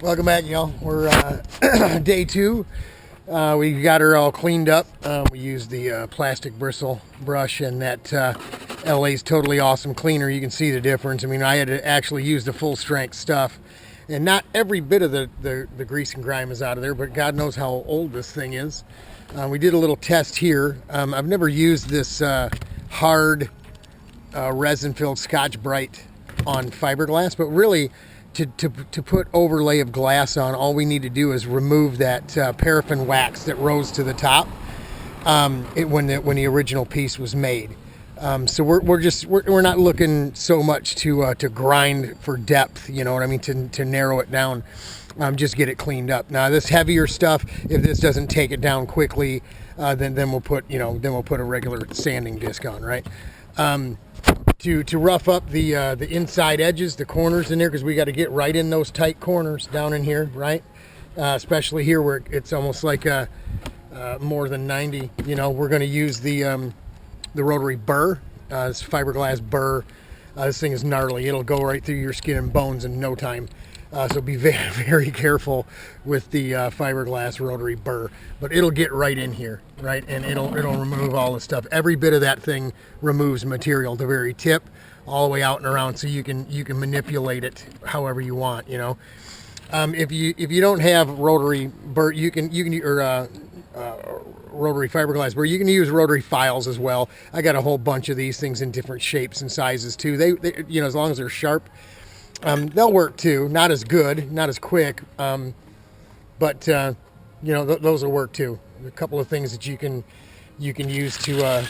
Welcome back, y'all. We're day two. We got her all cleaned up. We used the plastic bristle brush, and that LA's totally awesome cleaner. You can see the difference. I mean, I had to actually use the full strength stuff, and not every bit of the grease and grime is out of there, but God knows how old this thing is. We did a little test here. I've never used this hard resin-filled Scotch-Brite on fiberglass, but really, to put overlay of glass on, all we need to do is remove that paraffin wax that rose to the top when the original piece was made. So we're not looking so much to grind for depth, you know what I mean, to narrow it down. Just get it cleaned up. Now this heavier stuff, if this doesn't take it down quickly, then we'll put a regular sanding disc on, right? To rough up the inside edges, the corners in there, because we got to get right in those tight corners down in here, right? Especially here where it's almost like more than 90. You know, we're going to use the rotary burr, this fiberglass burr. This thing is gnarly. It'll go right through your skin and bones in no time. So be very, very careful with the fiberglass rotary burr, but it'll get right in here, right? And it'll remove all the stuff. Every bit of that thing removes material, the very tip, all the way out and around, so you can manipulate it however you want, you know. If you don't have rotary burr, you can rotary fiberglass burr. You can use rotary files as well. I got a whole bunch of these things in different shapes and sizes too. They you know, as long as they're sharp. They'll work too. Not as good, not as quick, but you know, those will work too. A couple of things that you can use to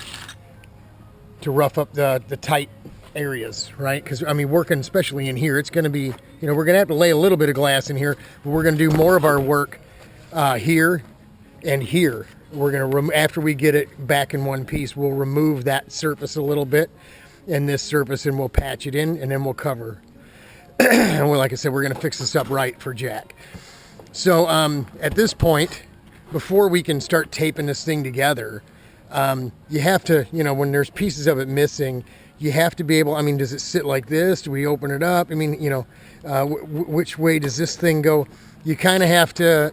rough up the tight areas, right? Because I mean, working especially in here, it's going to be, you know, we're going to have to lay a little bit of glass in here, but we're going to do more of our work here and here. We're going to after we get it back in one piece, we'll remove that surface a little bit and this surface, and we'll patch it in, and then we'll cover. And like I said, we're going to fix this up right for Jack. So at this point, before we can start taping this thing together, you have to, you know, when there's pieces of it missing, you have to be able, I mean, does it sit like this? Do we open it up? I mean, you know, which way does this thing go? You kind of have to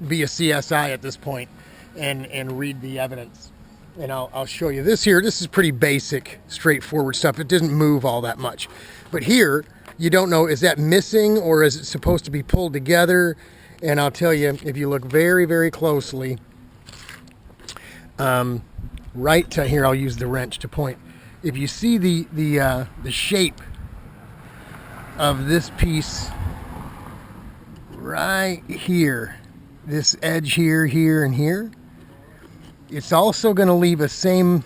be a CSI at this point and read the evidence. And I'll show you this here. This is pretty basic, straightforward stuff. It doesn't move all that much. But here, you don't know, is that missing or is it supposed to be pulled together? And I'll tell you, if you look very, very closely, right to here, I'll use the wrench to point. If you see the shape of this piece right here, this edge here, here, and here, it's also going to leave a same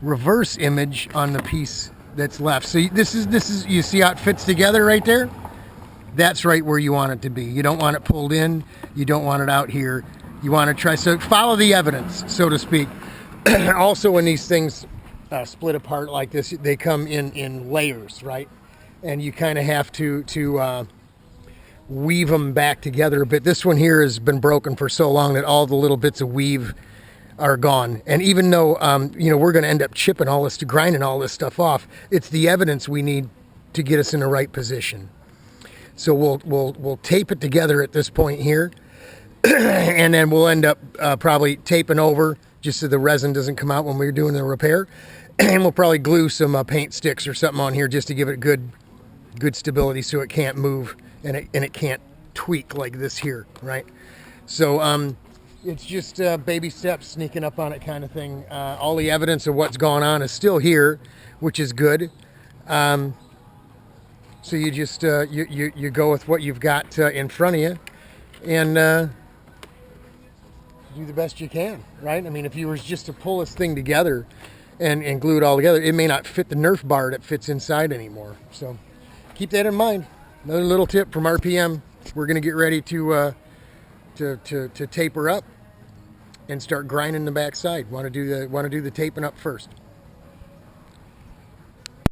reverse image on the piece that's left. So this is you see how it fits together right there? That's right where you want it to be. You don't want it pulled in. You don't want it out here. You want to try, so follow the evidence, so to speak. Also, when these things split apart like this, they come in layers, right? And you kind of have to weave them back together a bit. This one here has been broken for so long that all the little bits of weave are gone. And even though you know, we're going to end up chipping all this, grinding all this stuff off, it's the evidence we need to get us in the right position. So we'll tape it together at this point here, and then we'll end up probably taping over just so the resin doesn't come out when we're doing the repair. And we'll probably glue some paint sticks or something on here just to give it good stability, so it can't move and it can't tweak like this here, right? So it's just baby steps, sneaking up on it kind of thing. All the evidence of what's gone on is still here, which is good. So you just you go with what you've got in front of you, and do the best you can, right? I mean, if you were just to pull this thing together and glue it all together, it may not fit the Nerf bar that fits inside anymore. So keep that in mind. Another little tip from RPM. We're going to get ready to taper up and start grinding the back side. Want to do the taping up first.